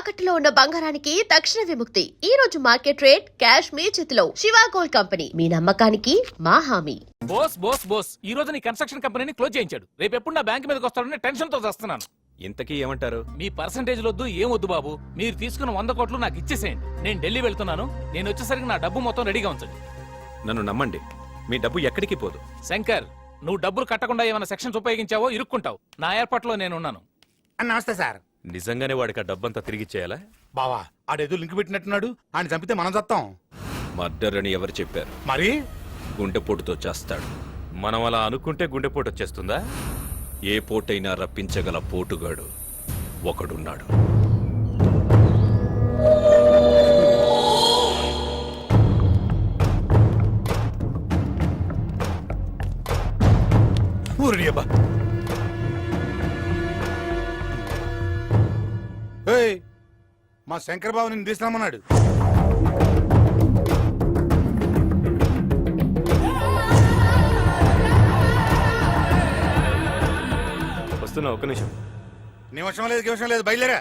తాకట్టులో ఉన్న బంగారానికి తక్షణ విముక్తి. ఈ రోజు మార్కెట్ రేట్ క్యాష్ మీ చేతిలో. శివ గోల్డ్ కంపెనీ, మీ నమ్మకానికి మా హామీ. బోస్ ఈ రోజు నీ కన్స్ట్రక్షన్ కంపెనీని క్లోజ్ చేయించాడు. రేపు ఎప్పుడు నా బ్యాంక్ మీదకి వస్తాడని టెన్షన్ తో వస్తున్నాను. ఇంతకీ ఏమంటారు? మీ పర్సంటేజ్ వద్దు, ఏం వద్దు బాబు. మీరు తీసుకున్న 100 కోట్లు నాకు ఇచ్చేసేయండి. నేను ఢిల్లీ వెళ్తున్నాను. నేను వచ్చేసరికి నా డబ్బు మొత్తం రెడీగా ఉంచండి. నన్ను నమ్మండి, మీ డబ్బు ఎక్కడికి పోదు. శంకర్, నువ్వు డబ్బులు కట్టకుండా ఏమైనా సెక్షన్స్ ఉపయోగించావో ఇరుక్కుంటావు. నా ఏర్పాట్లో నేనున్నాను. నమస్తే సార్. నిజంగానే వాడికి ఆ డబ్బంతా తిరిగిచ్చేయాలా? బావా ఆడేదో లింక్ పెట్టినట్టున్నాడు. ఆయన చంపితే మనం చస్తాం. మర్డర్ అని ఎవరు చెప్పారు? మరి గుండెపోటుతో చేస్తాడు. మనం అలా అనుకుంటే గుండెపోటు వచ్చేస్తుందా? ఏ పోటైనా రప్పించగల పోటుగాడు ఒకడున్నాడు. ఊరి అబ్బా. మా శంకర్ బాబు నిన్ను తీసుకురామన్నాడు. వస్తున్నా, ఒక్క నిమిషం. నిమిషం లేదు బయలుదేరా.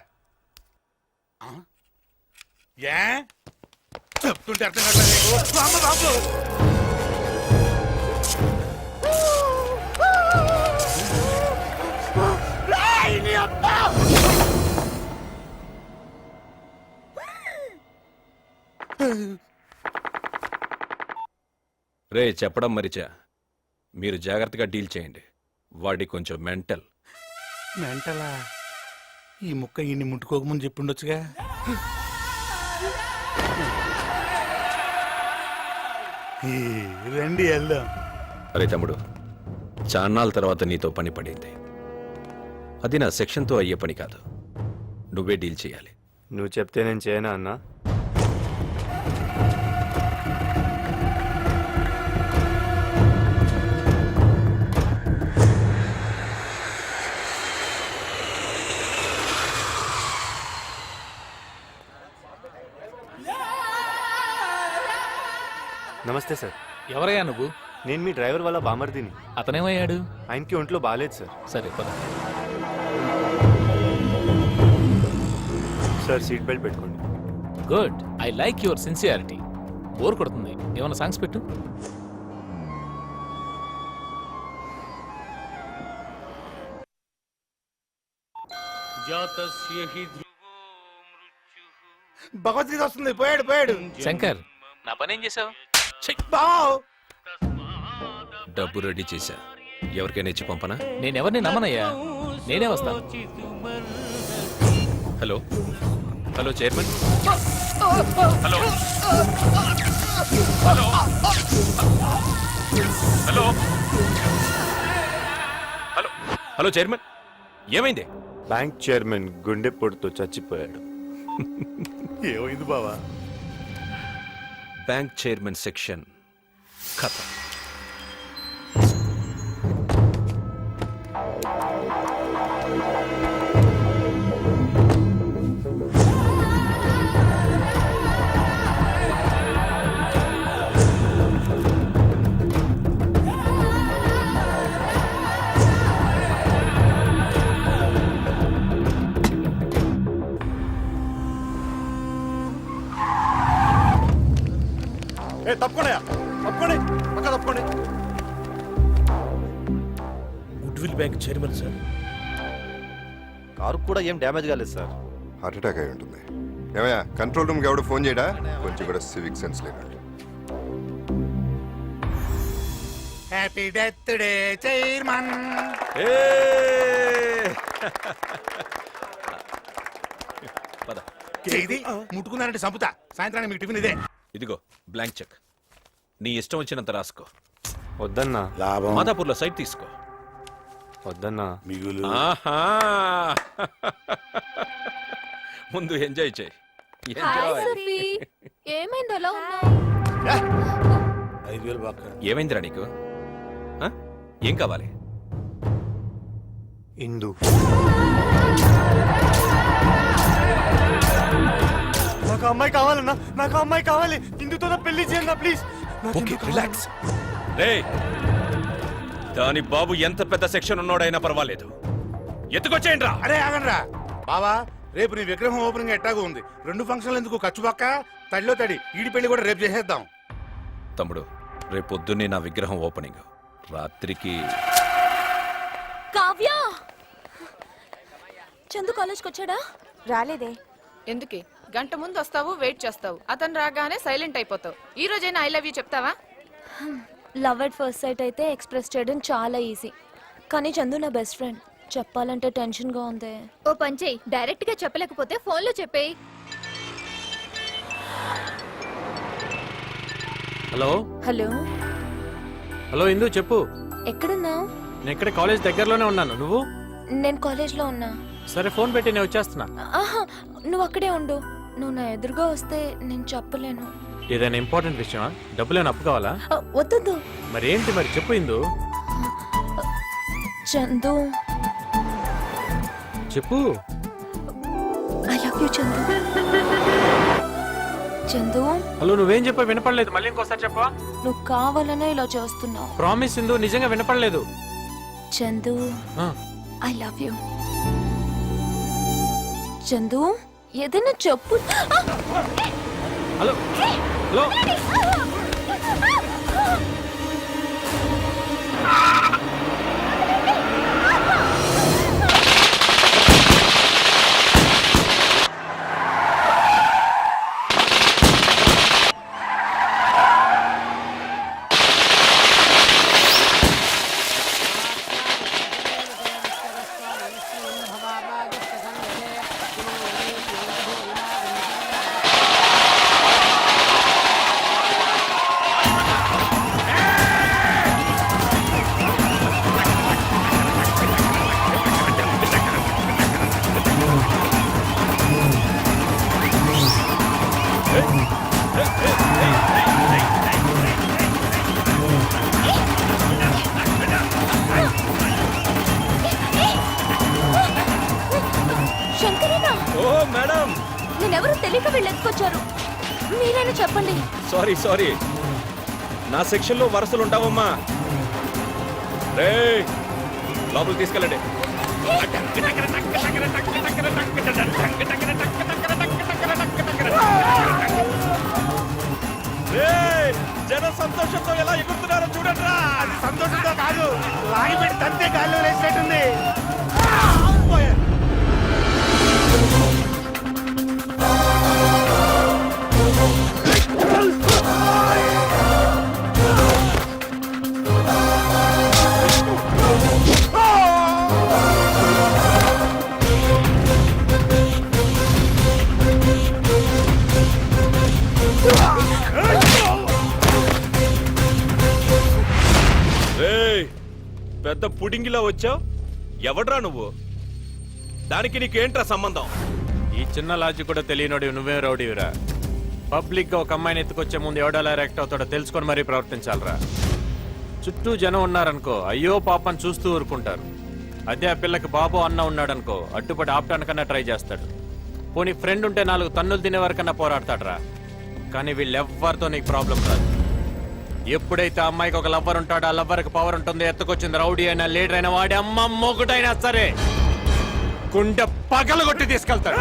ఏ చెప్తుంటే అర్థం కావట్లేదు నీకు? అమ్మ బాబు. రే, చెప్పడం మరిచా. మీరు జాగ్రత్తగా డీల్ చేయండి. వాడి కొంచెం మెంటల్. మెంటలా? ఈ ముక్క ఈయన్ని ముట్టుకోకముందు చెప్పిండొచ్చుగా. రండి వెళ్దాం. అరే తమ్ముడు, చాన్నాళ్ళ తర్వాత నీతో పని పడింది. అది నా సెక్షన్తో అయ్యే పని కాదు. నువ్వే డీల్ చేయాలి. నువ్వు చెప్తే నేను చేయనా అన్నా? నమస్తే సార్. ఎవరయ్యా నువ్వు? నేను మీ డ్రైవర్ వాళ్ళ బామర్దిని. అతనేమయ్యాడు? ఆయనకి ఒంట్లో బాగాలేదు సార్. సరే పద. సార్ సీట్ బెల్ట్ పెట్టుకోండి. Good, I like your sincerity. Bore కొడుతుంది, ఏమైనా సాంగ్స్ పెట్టు. భగవద్గీత వస్తుంది. పోయాడు. శంకర్, నా పనేం చేసావు? బావ్ డబ్బు రెడీ చేశా. ఎవరికైనా ఇచ్చి పంపనా? నేనెవరిని నమ్మనయ్యా, నేనే వస్తాను. Hello hello chairman. Hello hello hello hello hello chairman, ఏమైంది? బ్యాంక్ చైర్మన్ గుండెపోటుతో చచ్చిపోయాడు. ఏమైంది బావా? బ్యాంక్ చైర్మన్ సెక్షన్ ఖతం. తప్పకోండి. Goodwill bank chairman sir. Car కూడా ఏం డ్యామేజ్ కాలేదు సార్. హార్ట్ అటాక్ అయి ఉంటుంది. ఏమయ్యా, కంట్రోల్ రూమ్కి ఎవడు ఫోన్ చేయడా? కొంచెం కూడా సివిక్ సెన్స్ లేనట్టు. Happy death day chairman. పద. ఇది ముట్టుకున్నారంటే సంపుతా. సాయంత్రానికి మీకు టిఫిన్ ఇదే. ఇదిగో బ్లాంక్ చెక్. నీ ఇష్టం వచ్చినంత రాసుకో. వద్దన్నా. లాభం. మాదాపూర్లో సైట్ తీసుకో. వద్దన్నా. మిగులు. ఆహా. ముందు ఎంజాయ్ చేయి. ఏమైంది అలా ఉన్నావు? 5,000 బాక్క. ఏమైందిరా నీకు? ఆ? ఏం కావాలి? ఇందు. నాకు అమ్మాయి కావాలన్నా, నాకు అమ్మాయి కావాలి. ఇందుతో నా పెళ్లి చేయండి ప్లీజ్. Okay, relax. రేయ్, దాని బాబు ఎంత పెద్ద సెక్షన్ ఉన్నాడైనా పర్వాలేదు, ఎత్తుకొచ్చేయండి రా. అరే ఆగండి రా బావా. రేపు నీ విగ్రహం ఓపెనింగ్ ఎట్టాగా ఉంది. 2 ఫంక్షన్లు ఎందుకు ఖర్చు పక్క? తడిలో తడి ఈడి పెళ్లి కూడా రేపు చేసేద్దాం. తమ్ముడు, రేపు పొద్దున్నే నా విగ్రహం ఓపెనింగ్. రాత్రికి కావ్య చందు కాలేజ్కి వచ్చాడా? రాలేదే. ఎందుకే గంట ముందు వస్తావు, వెయిట్ చేస్తావు, అతను రాగానే సైలెంట్ అయిపోతావు. ఈ రోజైనా ఐ లవ్ యూ చెప్తావా? లవ్ ఎట్ ఫస్ట్ సైట్ అయితే ఎక్స్ప్రెస్ చేయడం చాలా ఈజీ, కానీ చందు నా బెస్ట్ ఫ్రెండ్, చెప్పాలంటే టెన్షన్ గా ఉంది. ఓ పని చెయ్యి, డైరెక్ట్ గా చెప్పలేకపోతే ఫోన్ లో చెప్పేయి. హలో హలో హలో ఇందు చెప్పు. ఎక్కడున్నావు? నేను ఇక్కడ కాలేజ్ దగ్గరలోనే ఉన్నాను. నువ్వు? నేను కాలేజ్ లో ఉన్నా. సరే ఫోన్ పెట్టి నేను వచ్చేస్తున్నా. ఆహా, నువ్వు అక్కడే ఉండు. నువ్వు నా ఎదురుగా వస్తే నేను చెప్పలేను. ఏదైనా ఇంపార్టెంట్ విషయమా? డబ్బులేని అప్పు కావాలా? వద్దు. మరి ఏంటి మరి చెప్పు ఇందు. చందు, చెప్పు. I love you Chandu. Chandu, hello నువ్వేం చెప్పా వినపడలేదు, మళ్ళీ ఇంకోసారి చెప్పా. నువ్వు కావాలనే ఇలా చేస్తున్నావు. ప్రామిస్ ఇందు, నిజంగా వినపడలేదు. చందు, ఆ, ఐ లవ్ యూ. చందు, ఏదైనా చెప్పు. హలో హలో శంకరేనా? ఓ మేడం, నేనెవరో తెలియక వీళ్ళు ఎత్తుకొచ్చారు. మీరైనా చెప్పండి. సారీ. నా సెక్షన్ లో వరుసలు ఉంటావమ్మా. రే లోపలికి తీసుకెళ్ళండి. జన సంతోషంతో ఎలా ఎగురుతున్నారో చూడండి. అది సంతోషంతో కాదు, లాగి పెట్టి తంతే గాల్లో వేసినట్టుంది. పెద్ద పుడింగిలా వచ్చావు. ఎవడ్రా నువ్వు? దానికి నీకేంట్రా సంబంధం? ఈ చిన్న లాజిక్ కూడా తెలియనోడి నువ్వే రౌడీవిరా. పబ్లిక్ గా ఒక అమ్మాయిని ఎత్తుకొచ్చే ముందు ఎవడలా రియాక్ట్ అవుతాడో తెలుసుకొని మరీ ప్రవర్తించాలరా. చుట్టూ జనం ఉన్నారనుకో, అయ్యో పాపని చూస్తూ ఊరుకుంటారు. అదే ఆ పిల్లకి బాబు అన్న ఉన్నాడనుకో, అడ్డుపడి ఆపటానికన్నా ట్రై చేస్తాడు. పోనీ ఫ్రెండ్ ఉంటే 4 తన్నులు తినే వరకన్నా పోరాడతాడరా. కానీ వీళ్ళెవ్వరితో నీకు ప్రాబ్లం రాదు. ఎప్పుడైతే ఆ అమ్మాయికి ఒక లవ్వర్ ఉంటాడో, ఆ లవ్వర్కి పవర్ ఉంటుంది. ఎత్తుకొచ్చింది రౌడీ అయినా, లీడర్ అయినా, వాడి అమ్మ మొగుడైనా సరే గుండె పగలగొట్టి తీసుకెళ్తాడు.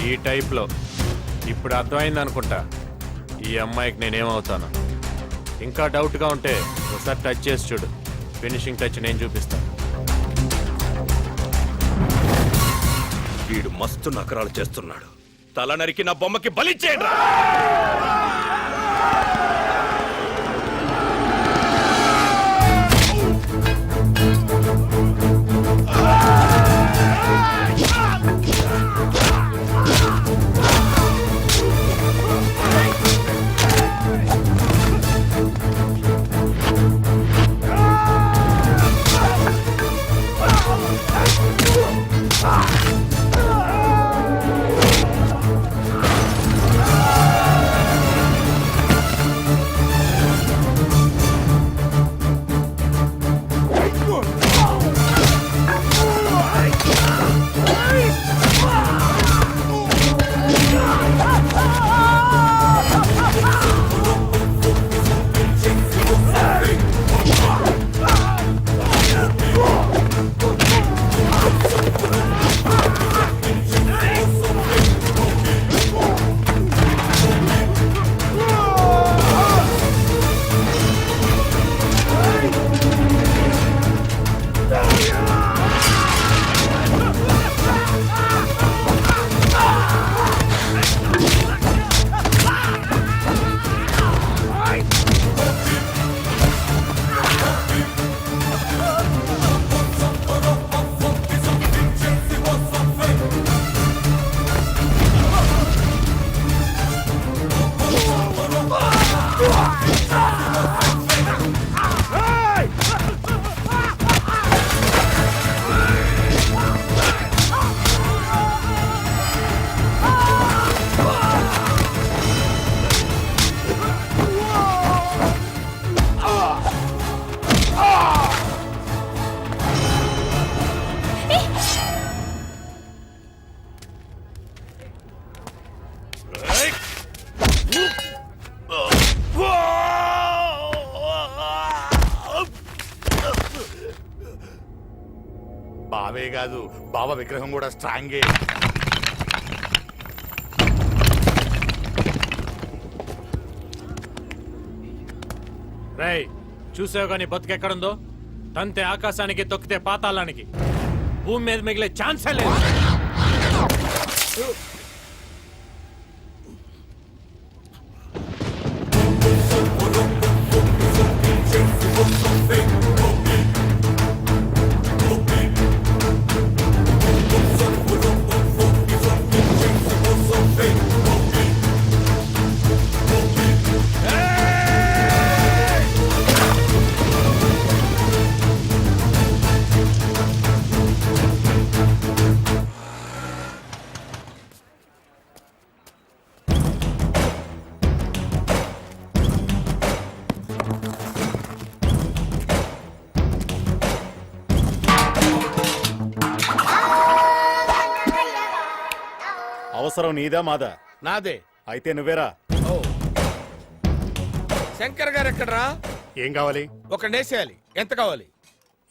ఈ టైప్ లో ఇప్పుడు అర్థమైంది అనుకుంటా ఈ అమ్మాయికి నేనేమవుతాను. ఇంకా డౌట్ గా ఉంటే ఒకసారి టచ్ చేసి చూడు. ఫినిషింగ్ టచ్ నేను చూపిస్తాను. వీడు మస్తు నకరాలు చేస్తున్నాడు. తల నరికి నా బొమ్మకి బలిచ్చేయండి. బావే కాదు బావ విగ్రహం కూడా స్ట్రాంగే. రేయ్ చూసావు కానీ బతుకెక్కడుందో? తంతే ఆకాశానికి, తొక్కితే పాతాళానికి. భూమి మీద మిగిలే ఛాన్సే లేదు. అవసరం నీదా మాదా? నాదే. అయితే నువ్వేరా. శంకర్ గారు ఎక్కడరా? ఏం కావాలి? ఒక నేసేయాలి. ఎంత కావాలి?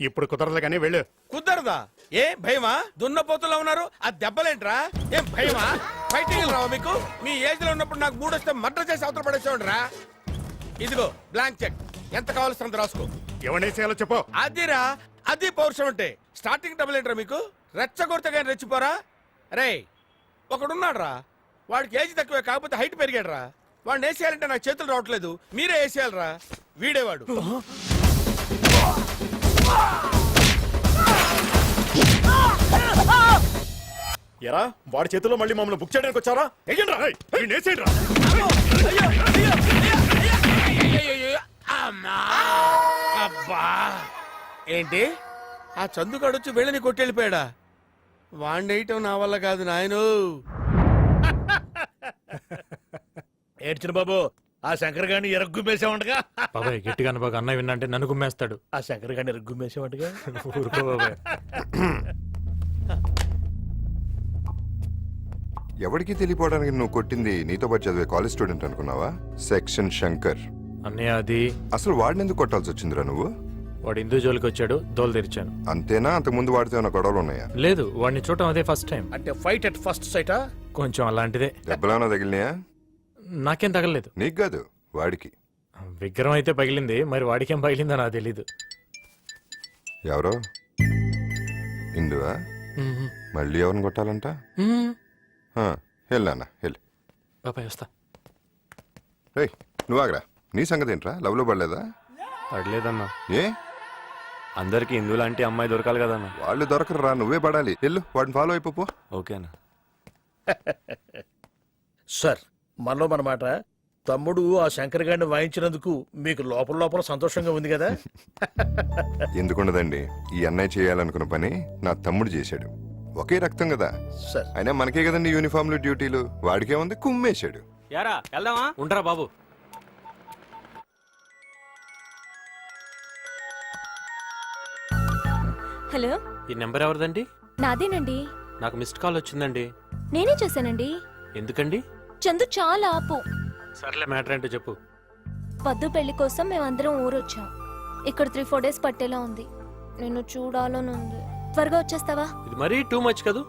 ఇప్పుడు కుదరదు కానీ వెళ్ళు. కుదరదా? ఏ భయమా? దున్నపోతుల్లో ఉన్నారు. ఆ దెబ్బలేంట్రా? ఏం భయమా? ఫైటింగ్ రావా మీకు? మీ ఏజ్ లో ఉన్నప్పుడు నాకు మూడొస్తే మర్డర్ చేసి అవతల పడేసేవాడురా. ఇదిగో బ్లాంక్ చెక్. ఎంత కావాల్సినంత రాసుకో. ఎవరినేసేయాలో చెప్పు. అదిరా, అది పౌరుషం అంటే. స్టార్టింగ్ డబ్బులు ఏంట్రా మీకు? రెచ్చగొడితే కానీ రెచ్చిపోరా? రే ఒకడున్నాడు రా, వాడికి ఏజ్ తక్కువే కాకపోతే హైట్ పెరిగాడు రా. వాడిని వేసేయాలంటే నాకు చేతులు రావట్లేదు, మీరే వేసేయాలరా. వీడేవాడు. ఎరా వాడి చేతిలో మళ్ళీ మమ్మల్ని బుక్ చేయడానికి వచ్చారా? అబ్బా ఏంటి ఆ చందుగాడు వచ్చి వెళ్ళని కొట్టెళ్ళిపోయాడా? వాణ్ణేయటం నా వల్ల కాదు నాయను. ఏడ్చిన బాబు, ఆ శంకర్ గారిని ఎరగ్గుమేసామంటగా. బాబాయ్ గట్టిగా బాగా అన్నయ్య విన్నంటే నన్ను గుమ్మేస్తాడు. ఆ శంకర్ గారిని ఎరగ్గుమేసామంటగా. ఊరుకో బాబాయ్. ఎవరికి తెలియపోవడానికి నువ్వు కొట్టింది నీతో పాటు చదివే కాలేజ్ స్టూడెంట్ అనుకున్నావా? సెక్షన్ శంకర్. అన్నయ్య అది అసలు వాడిని ఎందుకు కొట్టాల్సి వచ్చిందిరా నువ్వు? వాడు హిందూ జోలికి వచ్చాడు, దోలు తెరిచాను. అంతేనా? అంతకుముందు వాడితో ఏమైనా గొడవలు ఉన్నాయా? లేదు, వాడిని చూడటం అదే ఫస్ట్ టైం. అంటే ఫైట్ అట్ ఫస్ట్ సైటా? కొంచెం అలాంటిదే. దెబ్బలేమైనా తగిలినాయా? నాకేం తగలలేదు. నీకు కాదు, వాడికి. విగ్రహం అయితే పగిలింది, మరి వాడికేం పగిలిందో నాకు తెలీదు. ఎవరో ఇందువా? మళ్ళీ ఎవరిని కొట్టాలంట? వెళ్ళానా వెళ్ళి. బాబాయ్ వస్తా. రేయ్ నువ్వు ఆగరా. నీ సంగతి ఏంట్రా? లవ్ లో పడలేదా? పడలేదన్నా. ఏ? అందరికి హిందూ లాంటి అమ్మాయి దొరకాలి కదన్నా. వాళ్ళు దొరకరురా, నువ్వే పడాలి. వెళ్ళు, వాడిని ఫాలో అయిపో. ఓకేనా? సార్, మనలో మన మాట. తమ్ముడు ఆ శంకర్ గారిని వాయించినందుకు మీకు లోపల లోపల సంతోషంగా ఉంది కదా? ఎందుకుండదండి, ఈ అన్నయ్య చేయాలనుకున్న పని నా తమ్ముడు చేశాడు. ఒకే రక్తం కదా. సార్ అయినా మనకే కదండి యూనిఫామ్లు, డ్యూటీలు. వాడికే ఉంది, కుమ్మేశాడు. యారా వెళ్దామా? ఉండరా బాబు. హలో, ఈ నెంబర్ ఎవరిదండి? నాదేనండి. నాకు మిస్డ్ కాల్ వచ్చిందండి. నేనే చేశానండి. ఎందుకండి? చందు చాలా ఆపు. సర్లే, మ్యాటర్ ఏంటో చెప్పు. పద్దు పెళ్లి కోసం మేమందరం ఊరొచ్చాం. ఇక్కడ 3-4 డేస్ పట్టేలా ఉంది. నిన్ను చూడాలని ఉంది. త్వరగా వచ్చేస్తావా? ఇది మరీ టూ మచ్ కదూ.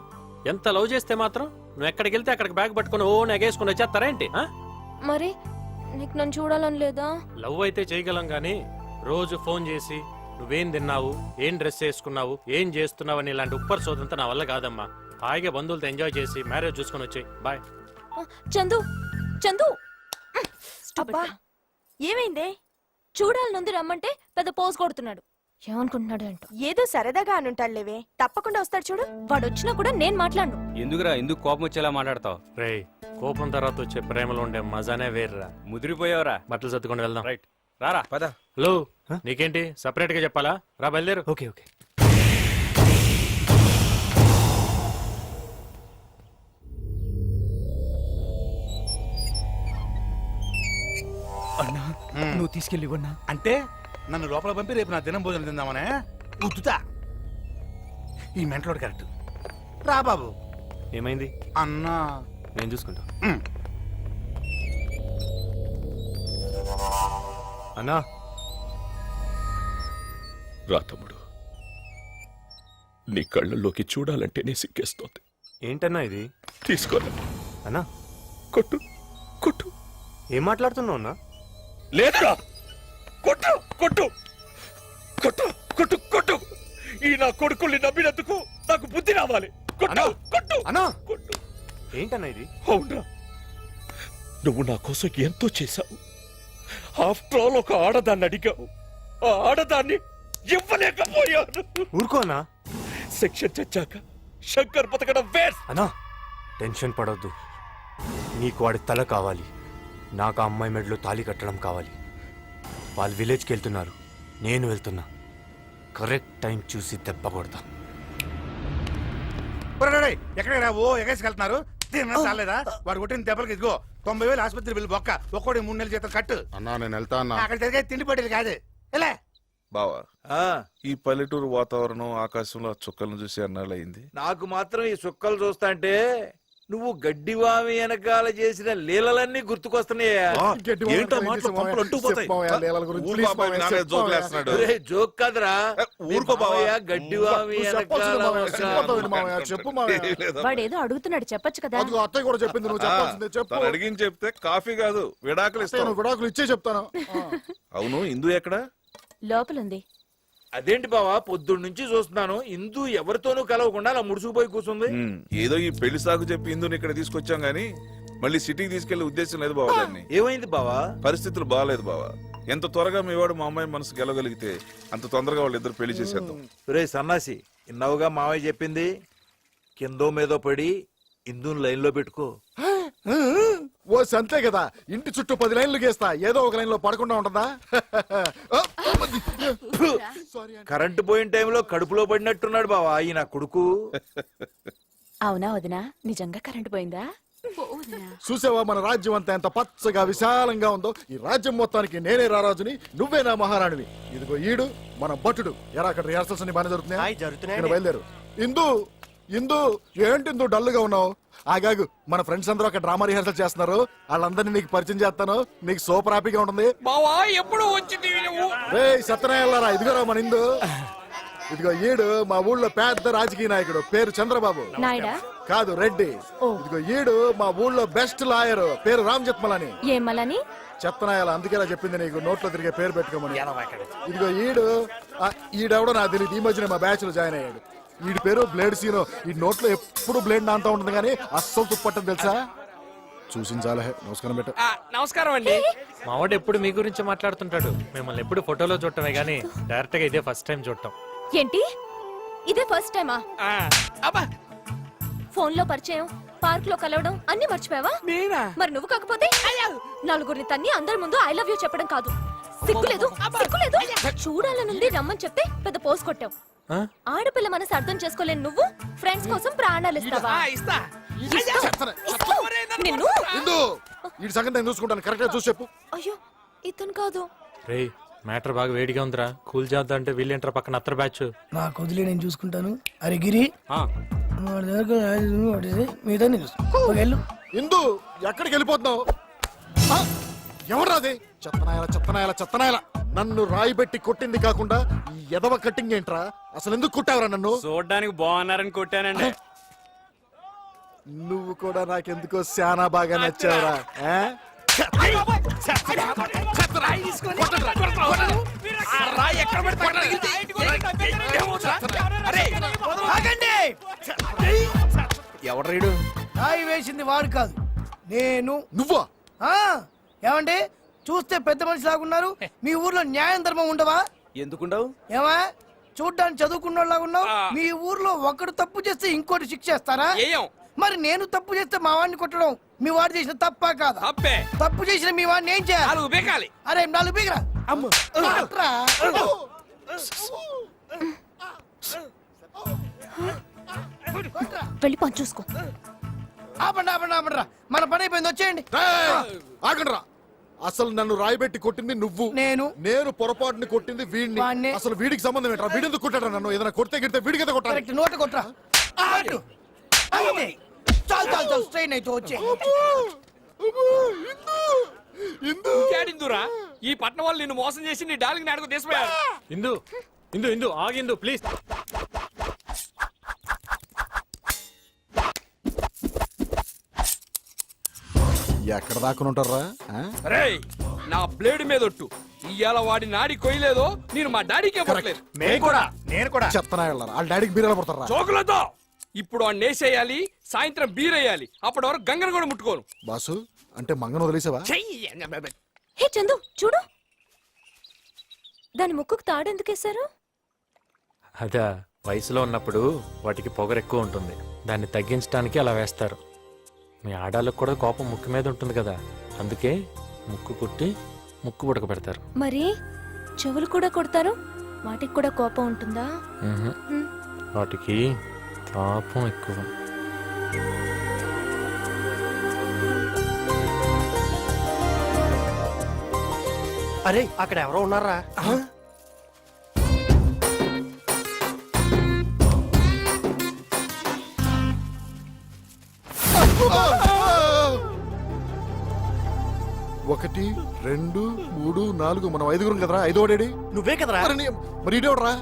ఎంత లవ్ చేస్తే మాత్రం నువ్వు ఎక్కడికి వెళ్తే అక్కడికి బ్యాగ్ పట్టుకుని ఓ నెగేసుకుని వచ్చేస్తారా ఏంటి? మరి నీకు నన్ను చూడాలని లేదా? లవ్ అయితే చేయగలం గానీ రోజు ఫోన్ చేసి నువ్వేం తిన్నావు, ఏం డ్రెస్ వేసుకున్నావు, ఏం చేస్తున్నావు అని ఇలాంటి ఉప్పర్ సోదంతా నా వల్ల కాదమ్మా. హాయిగా బంధువులతో ఎంజాయ్ చేసి మ్యారేజ్ చూసుకుని వచ్చాయి. బాయ్. చందు, చందు, అబ్బా ఏమైందే? చూడాలనుంది రమ్మంటే పెద్ద పోజ్ కొడుతున్నాడు. ఏమనుకుంటున్నాడు ఏంటో. ఏదో సరదాగా అనుంటాడులేవే, తప్పకుండా వస్తాడు చూడు. వాడు వచ్చినా కూడా నేను మాట్లాడను. ఎందుకురా, ఎందుకు కోపం వచ్చేలా మాట్లాడతావు? రే, కోపం తర్వాత వచ్చే ప్రేమలో ఉండే మజానే వేర్రా. ముదిరిపోయావరా. బట్టలు సర్దుకొని వెళ్దాం. రైట్, రారా పద. హలో, నీకేంటి సపరేట్ గా చెప్పాలా? రా బయలుదేరు. Okay okay. అన్నా నువ్వు తీసుకెళ్ళివన్నా. అంటే నన్ను లోపల పంపి రేపు నా దినం భోజనం తిందామనే ఉత్తుతా. ఈ మెంటలోడు కరెక్ట్. రా బాబు. ఏమైంది అన్నా? నేను చూసుకుంటా. అన్నా రా తమ్ముడు. నీ కళ్ళల్లోకి చూడాలంటేనే సిగ్గేస్తోంది. ఏంటన్నా ఇది? తీసుకోరా. అన్నా కొట్టు కొట్టు. ఏం మాట్లాడుతున్నావు అన్నా? లేదురా, కొట్టు కొట్టు కొట్టు కొట్టు కొట్టు. ఈ నా కొడుకుల్ని నమ్మినందుకు నాకు బుద్ధి రావాలి. కొట్టు కొట్టు అన్నా కొట్టు. ఏంటన్నా ఇది? అవునరా, నువ్వు నా కోసం ఎంతో చేశావు. ఆఫ్టర్ ఆల్ ఒక ఆడదాన్ని అడిగావు, ఆ ఆడదాన్ని ఇవ్వలేకపోయాను. ఊరుకో అన్నా. సెక్షన్ చచ్చాక శంకర్ బతకడం వేస్ట్. అన్నా టెన్షన్ పడొద్దు. నీకు వాడి తల కావాలి, నాకు ఆ అమ్మాయి మెడలో తాళి కట్టడం కావాలి. వాళ్ళు విలేజ్కి వెళ్తున్నారు, నేను వెళ్తున్నా. కరెక్ట్ టైం చూసి దెబ్బ కొడతా. ఎక్కడ రావు ఎగేసుకెళ్తున్నారు? చాలేదా? వాడు కొట్టిన దెబ్బలకి ఇదిగో 90,000 ఆసుపత్రి బిల్లు బొక్క. ఒక్కడి 3 నెలల జీతం కట్టు. అన్నా నేను వెళ్తా అన్నా. అక్కడ జరిగే తిండి పట్టేది కాదు. ఎలా బావా, ఈ పల్లెటూరు వాతావరణం, ఆకాశంలో ఆ చుక్కలను చూసి అన్నాళ్ళయింది. నాకు మాత్రం ఈ సుక్కలు చూస్తాంటే నువ్వు గడ్డివామి వెనకాల చేసిన లీలలన్నీ గుర్తుకొస్తున్నాయా? ఒరేయ్, జోక్ కాదురా. ఊరుకో బావా. మావయ్య గడ్డివామి వెనకాల వాడేదో అడుగుతున్నాడు, చెప్పొచ్చు కదా. అత్తయ్య కూడా చెప్పింది, నువ్వు చెప్పాల్సిందే చెప్పు. అడిగింది చెప్తే కాఫీ కాదు విడాకులు ఇస్తాను. విడాకులు ఇచ్చే చెప్తాను. అవును, ఇందు ఎక్కడ? లోపలుంది. అదేంటి బావా, పొద్దున్న నుంచి చూస్తున్నాను ఇందు ఎవరితోనూ కలవకుండా అలా ముడుచుకుపోయి కూర్చుంది. ఏదో ఈ పెళ్లి సాగు చెప్పి ఇందుని ఇక్కడ తీసుకొచ్చాం గానీ మళ్ళీ సిటీకి తీసుకెళ్లే ఉద్దేశం లేదు బావా. దాన్ని ఏమైంది బావా? పరిస్థితులు బాగాలేదు బావా. ఎంత త్వరగా మీ వాడు మా అమ్మాయి మనసు గెలవగలిగితే అంత తొందరగా వాళ్ళిద్దరు పెళ్లి చేసేద్దాం. రే సన్నాసి, ఇన్నావుగా మావయ్య చెప్పింది. కిందో మీదో పడి ఇందుని లైన్ లో పెట్టుకో. ఓ సంతే కదా, ఇంటి చుట్టూ 10 లైన్లు గీస్తా, ఏదో ఒక లైన్ లో పడకుండా ఉంటుందా? కరెంటు పోయిన టైంలో కడుపులో పడినట్టున్నాడు బావా ఈ నా కొడుకు. అవునా వదినా, నిజంగా కరెంట్ పోయిందా? చూసావా మన రాజ్యం అంతా ఎంత పచ్చగా విశాలంగా ఉందో. ఈ రాజ్యం మొత్తానికి నేనే రారాజుని, నువ్వే నా మహారాణివి. ఇదిగో ఈడు మన భటుడు. ఎరా అక్కడ రిహార్సల్స్ అన్ని బాగా జరుగుతున్నాయి. బయలుదేరు. ఇందు ఇందు ఏంటి ఇందు డల్ గా ఉన్నావు? ఆగాగు, మన ఫ్రెండ్స్ అందరూ అక్కడ డ్రామా రిహార్సల్ చేస్తున్నారు. వాళ్ళందరినీ నీకు పరిచయం చేస్తాను. నీకు సూపర్ హ్యాపీగా ఉంటుంది. రే సత్యనారాయణ, ఇదిగోరా మన ఇందు. ఇదిగో ఈడు మా ఊళ్ళో పెద్ద రాజకీయ నాయకుడు, పేరు చంద్రబాబు. నాయుడా? కాదు, రెడ్డి. ఇదిగో ఈడు మా ఊళ్ళో బెస్ట్ లాయర్, పేరు రామ్ జత్మలని. ఏమలని? చెత్తనాయాల, అందుకే ఇలా చెప్పింది నీకు నోట్లో తిరిగే పేరు పెట్టుకోమని. ఇదిగో ఈడెవడో నాకు తెలియదు, ఈ మధ్యన మా బ్యాచ్ లో జాయిన్ అయ్యాడు. వీడి పేరు బ్లేడ్ సీను. ఈ నోట్లో ఎప్పుడు బ్లేడ్ నాంతా ఉంటుంది కానీ అస్సలు తుప్పట్టని తెలుసా? చూసించాలే. నమస్కారం బెట్ట. నమస్కారం అండి. మావాడు ఎప్పుడు మీ గురించి మాట్లాడుతుంటాడు. మిమ్మల్ని ఎప్పుడు ఫోటోలో చూడటమే గానీ డైరెక్ట్ గా ఇదే ఫస్ట్ టైం చూడటం. ఏంటి, ఇదే ఫస్ట్ టైమా? ఫోన్ లో పరిచయం, పార్క్ లో కలవడం అన్ని మర్చిపోయావా? మరి నువ్వు కాకపోతే నలుగురిని తన్ని అందరి ముందు ఐ లవ్ యూ చెప్పడం కాదు. సిగ్గులేదు, సిగ్గులేదు. చూడాలనుంది రమ్మని చెప్తే పెద్ద పోస్ కొట్టావు. ఆడపిల్ల మనసు అర్థం చేసుకోలేని నువ్వు ఫ్రెండ్స్ కోసం ప్రాణాలు ఇస్తావా? నిన్ను ఈ సంగతి నేను చూసుకుంటాను. కరెక్ట్ గా చూసి చెప్పు. అయ్యో, ఇతను కాదు. రే మ్యాటర్ బాగా వేడిగా ఉందిరా, కూల్ చేద్దాం అంటే వీళ్ళేంట్రా పక్కన అత్తర బ్యాచ్. నాకు వదిలే, నేను చూసుకుంటాను. అరే గిరి, మిగతా వెళ్ళు. ఇందు ఎక్కడికి వెళ్ళిపోతున్నావు? ఎవరాది? చెత్తనాయాల చెత్తనాయాల చెత్తనాయాల. నన్ను రాయి పెట్టి కొట్టింది కాకుండా ఈ ఎదవ కట్టింగ్ ఏంట్రా? అసలు ఎందుకు కొట్టావురా నన్ను? చూడడానికి బాగున్నారని కొట్టానండి. నువ్వు కూడా నాకెందుకో శానా బాగా నచ్చావురా. ఎవడ్రీడు? రాయి వేసింది వాడు కాదు, నేను. నువ్వా? ఏమండి, చూస్తే పెద్ద మనిషి లాగున్నారు. మీ ఊర్లో న్యాయం ధర్మం ఉండవా? ఎందుకుండవు? ఏమా చూడ్డానికి చదువుకున్నోళ్ళగా ఉన్నావు. మీ ఊర్లో ఒకడు తప్పు చేస్తే ఇంకోటి శిక్ష చేస్తారా? మరి నేను తప్పు చేస్తే మా వాడిని కొట్టడం మీ వాడు చేసిన తప్పా కాదా? తప్పు చేసిన మీ వాడిని ఏం చేయాలి? అరే 4 బీగరా. వెళ్ళి పని చూసుకో. ఆపండి ఆపండి ఆపండి రా, మన పని అయిపోయింది, వచ్చేయండి. ఆగండ్రా. అసలు నన్ను రాయిబెట్టి కొట్టింది నువ్వు, నేను పొరపాటుని కొట్టింది వీడిని. అసలు వీడికి సంబంధం ఏంట్రా? వీడెందుకు కొట్టాడు నన్ను? ఏదైనా కొడితే గిడితే వీడికి ఎంత కొట్టాలి? నోట కొట్రా. చాలు చాలు చాలు, స్ట్రైన్ అయితే వచ్చే. ఈ పట్నం వాళ్ళు నిన్ను మోసం చేసి నీ డాలికి నాడుకు తీసిపోయారు. ఇందు ఇందు ఇందు ఆగిందు ప్లీజ్. ఎక్కడ దాక్కుని ఉంటారా రేయ్ నా బ్లేడ్ మీద ఒట్టు ఇవాళ వాడి నాడి కొయ్యలేదో నేను మా డాడీకే పట్టలేదు. నేను కూడా చెత్తనా వెళ్ళారా వాళ్ళ డాడీకి బీరాలు పడతారా జోకులతో ఇప్పుడు ఆ నేసేయాలి, సాయంత్రం బీరేయాలి. అప్పటి వరకు గంగను కూడా ముట్టుకోను. బాసు అంటే మంగను వదిలేసావా హే చందు చూడు, దాని ముక్కుకు తాడెందుకేశారు? అదా వయసులో ఉన్నప్పుడు వాటికి పొగరు ఎక్కువ ఉంటుంది, దాన్ని తగ్గించడానికి అలా వేస్తారు. మీ ఆడాళ్ళకు కూడా కోపం ముక్కు మీద ఉంటుంది కదా, అందుకే ముక్కు కుట్టి ముక్కు పుడక పెడతారు. మరి చెవులు కూడా కొడతారు, వాటికి కూడా కోపం ఉంటుందా? వాటికి తాపం ఎక్కువ. అరే అక్కడ ఎవరో ఉన్నారా? ఒకటి 2 3 4 మనం 5గురం కదరా, 5ఓడేడి నువ్వే కదరా? మరి ఇడేవడరా?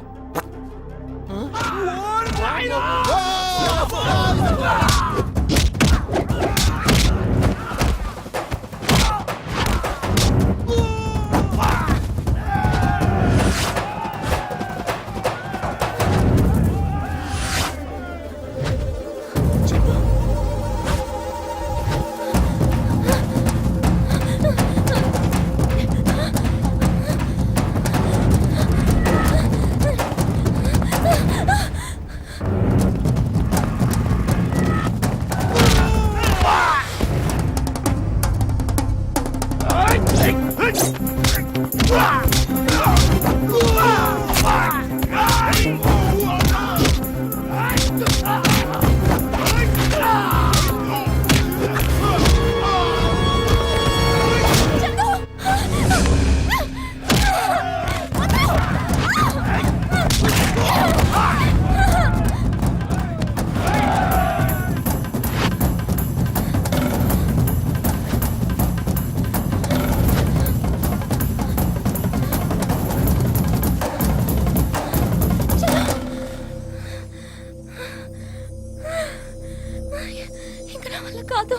ఇంకా నా వల్ల కాదు.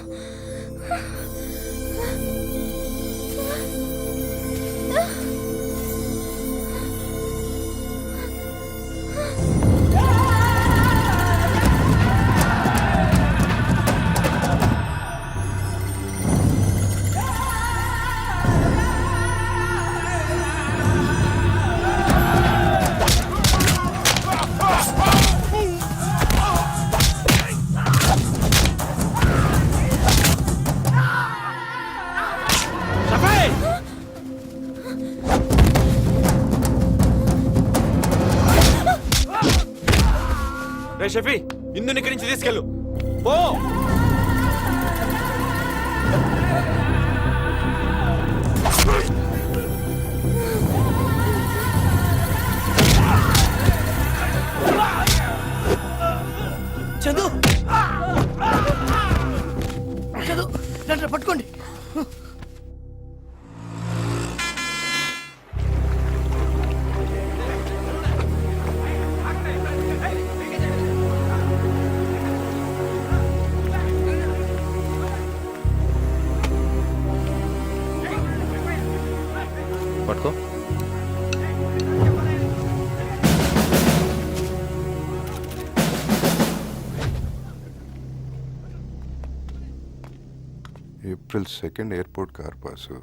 రే షఫీ, ఇందుని ఇక్కడి నుంచి తీసుకెళ్ళు పో. చందు చందు రండి పట్టుకోండి. పట్టుకో. April 2nd airport car pass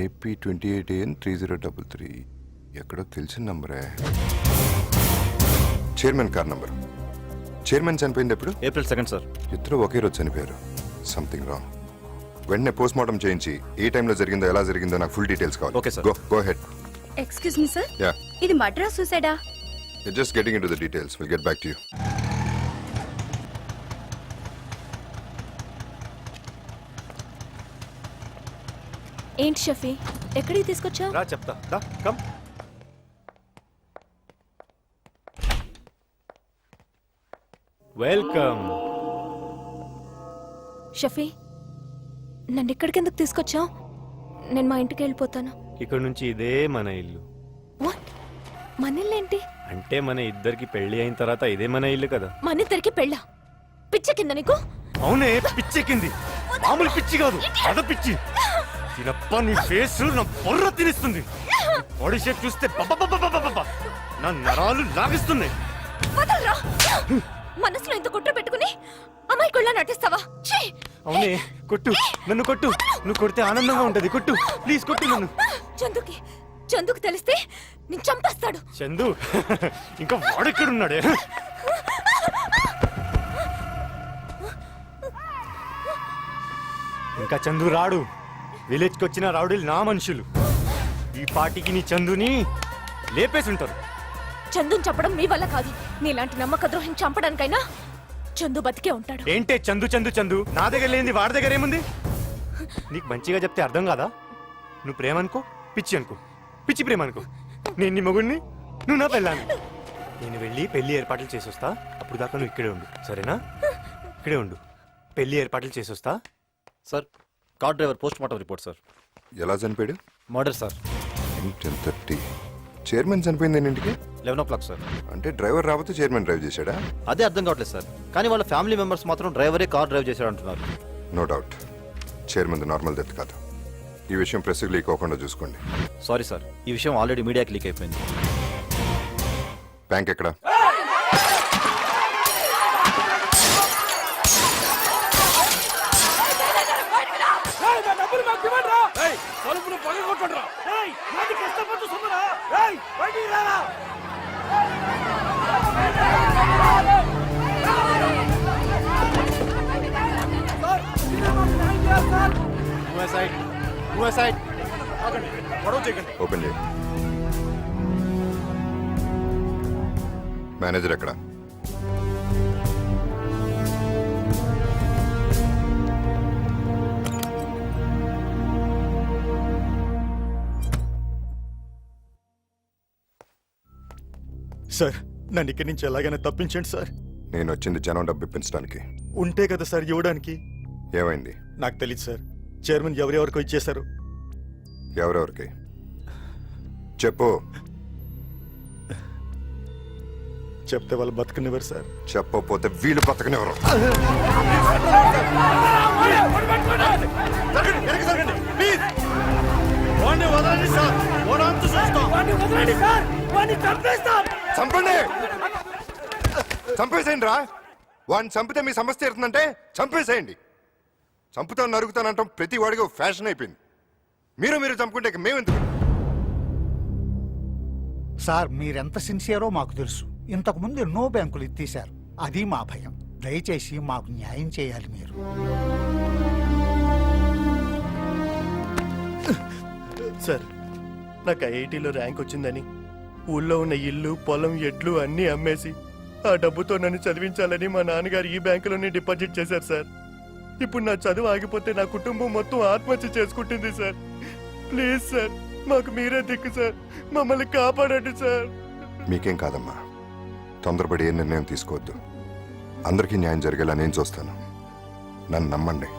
AP 28AN 3033. ఎక్కడో తెలిసిన నంబరే. Chairman car number. చైర్మన్ చనిపోయింది ఎప్పుడు? April 2nd sir. ఇద్దరు ఒకే రోజు చనిపోయారు. Something wrong. వెంటనే పోస్ట్ మార్టం చేయించి ఏ టైంలో జరిగిందో ఎలా జరిగిందో నాకు ఫుల్ డీటెయిల్స్ కావాలి. Okay, sir. Go ahead. Excuse me sir, Yeah. ఇది మడ్రా సూసైడా? Just getting into the details. We'll get back to you. ఏంటి షఫీ, ఎక్కడికి తీసుకొచ్చావు? రా చెప్తా. దా కమ్. వెల్కమ్. షఫీ, నన్ను ఇక్కడికి ఎందుకు తీసుకొచ్చావు? నేను మా ఇంటికి వెళ్ళిపోతాను. ఇక్కడ నుంచి ఇదే మన ఇల్లు. వాట్? మన ఇల్లు ఏంటి? అంటే మన ఇద్దరికి పెళ్లి అయిన తర్వాత ఇదే మన ఇల్లు కదా. మన ఇద్దరికి పెళ్ళా? పిచ్చ కింద నీకు? అవునే, పిచ్చెక్కింది. మామూలు పిచ్చి కాదు అద పిచ్చి తినప్ప నీ ఫేస్ నా పొర్ర తినిస్తుంది బాడీ షేప్ చూస్తే బబ్బబ్బబ్బబ్బబ్బబ్బ. నా నరాలు లాగిస్తున్నాయి. వదలరా. మనసులో ఇంత కుట్ర పెట్టుకుని అమాయకుల్లా నటిస్తావా? ఛీ! అవునే కొట్టు, నన్ను కొట్టు. నువ్వు కొడితే ఆనందంగా ఉంటది. కొట్టు ప్లీజ్, కొట్టు నన్ను. చందుకి తెలిస్తే నేను చంపేస్తాడు. చందు ఇంకా వాడెక్కడున్నాడే? ఇంకా చందు రాడు. విలేజ్కి వచ్చిన రౌడీలు నా మనుషులు. ఈ పార్టీకి నీ చందుని లేపేసి ఉంటారు. చందుని చంపడం మీ వల్ల కాదు. నీలాంటి నమ్మక ద్రోహిని చంపడానికైనా చందు బతికే ఉంటాడు. ఏంటే చందు చందు చందు? నా దగ్గర లేనిది వాడి దగ్గర ఏముంది? నీకు మంచిగా చెప్తే అర్థం కాదా? నువ్వు ప్రేమ అనుకో, పిచ్చి అనుకో. పిచ్చి ప్రేమ అనుకో. నేను నీ మగుడిని, నువ్వు నా పెళ్ళాను. నేను వెళ్ళి పెళ్లి ఏర్పాట్లు చేసొస్తా. అప్పుడు దాకా నువ్వు ఇక్కడే ఉండు, సరేనా? ఇక్కడే ఉండు. పెళ్లి ఏర్పాట్లు చేసొస్తా. Sir, car driver post mortem report sir. ఎలా చనిపోయాడు? Murder sir. 10:30. చైర్మన్ చనిపోయింది ఎన్నింటికి? 11 o'clock సార్. అంటే డ్రైవర్ రాకపోతే చైర్మన్ డ్రైవ్ చేశాడా? అదే అర్థం కావట్లేదు సార్. కానీ వాళ్ళ ఫ్యామిలీ మెంబర్స్ మాత్రం డ్రైవరే కార్ డ్రైవ్ చేశాడు అంటున్నారు. No doubt. Chairman normal death కాదు. ఈ విషయం ప్రెస్కి లీక్ అవ్వకుండా చూసుకోండి. సారీ సార్, ఈ విషయం ఆల్రెడీ మీడియాకి లీక్ అయిపోయింది. బ్యాంక్ ఎక్కడ? ఓపెన్ చేయి. మేనేజర్ ఎక్కడ? సార్, నన్ను ఇక్కడి నుంచి ఎలాగైనా తప్పించండి సార్. నేను వచ్చింది జనం డబ్బు ఇప్పించడానికి. ఉంటే కదా సార్ ఇవ్వడానికి. ఏమైంది? నాకు తెలియదు సార్. చైర్మన్ ఎవరెవరికో ఇచ్చేశారు. ఎవరెవరికి చెప్పు. చెప్తే వాళ్ళు బతకనివ్వరు సార్. చెప్పకపోతే వీళ్ళు బతకనివ్వరు. చంపండి, చంపేసేయండి రా. వాడిని చంపితే మీ సమస్య తీరుతుందంటే చంపేసేయండి. చంపుతాను నరుగుతానంటాం ప్రతి వాడికి ఫ్యాషన్ అయిపోయింది. మీరు చంపుకుంటే మేమెందుకు? సార్, మీరెంత సిన్సియరో మాకు తెలుసు. ఇంతకు ముందు ఎన్నో బ్యాంకులు ఎత్తేశారు. అది మా భయం. దయచేసి మాకు న్యాయం చేయాలి మీరు. సార్, నాకు ఐఐటీలో ర్యాంక్ వచ్చిందని ఊళ్ళో ఉన్న ఇల్లు, పొలం, ఎడ్లు అన్నీ అమ్మేసి ఆ డబ్బుతో నన్ను చదివించాలని మా నాన్నగారు ఈ బ్యాంకులోనే డిపాజిట్ చేశారు సార్. ఇప్పుడు నా చదువు ఆగిపోతే నా కుటుంబం మొత్తం ఆత్మహత్య చేసుకుంటుంది సార్. ప్లీజ్ సార్, మాకు మీరే దిక్కు సార్. మమ్మల్ని కాపాడండి సార్. మీకేం కాదమ్మా, తొందరపడి ఏ నిర్ణయం తీసుకోవద్దు. అందరికీ న్యాయం జరిగేలా నేను చూస్తాను. నన్ను నమ్మండి.